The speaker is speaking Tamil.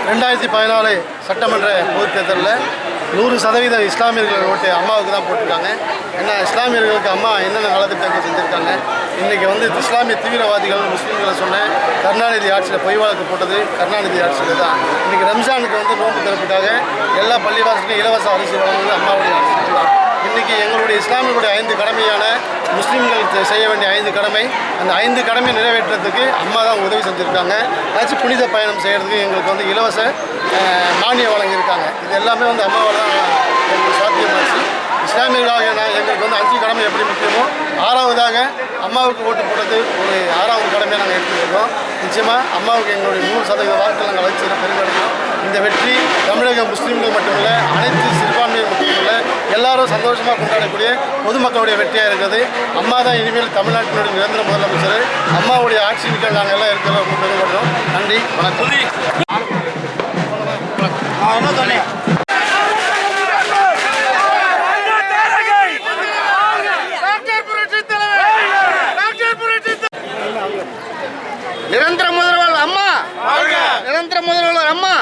2014 சட்டமன்ற பொதுத் தேர்தலில் 100% இஸ்லாமியர்கள் ஓட்டு அம்மாவுக்கு தான் போட்டிருக்காங்க. ஏன்னா இஸ்லாமியர்களுக்கு அம்மா என்னென்ன நலத்திட்டங்கள் செஞ்சுருக்காங்க. இன்றைக்கி இஸ்லாமிய தீவிரவாதிகள் முஸ்லீம்களை சொன்ன கருணாநிதி ஆட்சியில் பொய் வழக்கு போட்டது கருணாநிதி ஆட்சியில் தான். இன்றைக்கி ரம்ஜானுக்கு நோன்பு திறப்புக்காக எல்லா பள்ளிவாசலுக்கும் இலவச அரிசி வழங்குவது அம்மாவுடைய ஆட்சி தான். இன்றைக்கி எங்களுடைய இஸ்லாமியர்களுடைய 5 கடமையான முஸ்லீம்கள் செய்ய வேண்டிய 5 கடமை, அந்த 5 கடமை நிறைவேற்றுறதுக்கு அம்மா தான் உதவி செஞ்சுருக்காங்க. ஏதாச்சும் புனித பயணம் செய்கிறதுக்கு எங்களுக்கு இலவச மானியம் வழங்கியிருக்காங்க. இது எல்லாமே அம்மாவால் தான் எங்களுக்கு சாத்தியமாச்சு. இஸ்லாமியர்களாக எங்களுக்கு 5 கடமை எப்படி முக்கியமோ 6வதாக அம்மாவுக்கு ஓட்டு போட்டது ஒரு 6வது கடமையை நாங்கள் எடுத்துருக்கோம். நிச்சயமாக அம்மாவுக்கு எங்களுடைய 100% வாக்குகள் நாங்கள் வச்சு பெருமையடைகிறோம். இந்த வெற்றி தமிழக முஸ்லீம்கள் மட்டுமில்ல, அனைத்து சிறுபான்மையர் மட்டுமில்ல, எல்லாரும் சந்தோஷமாக கொண்டாடக்கூடிய பொதுமக்களுடைய வெற்றியாக இருக்கிறது. அம்மா தான் இனிமேல் தமிழ்நாட்டினுடைய நிரந்தர முதலமைச்சர். அம்மாவுடைய ஆட்சிக்கு நாங்கள் எல்லாம் இருக்கிறோம் பெருமைப்படுறோம். நன்றி, வணக்கம். நிரந்தர முதல்வர் அம்மா, நிரந்தர முதல்வர் அம்மா.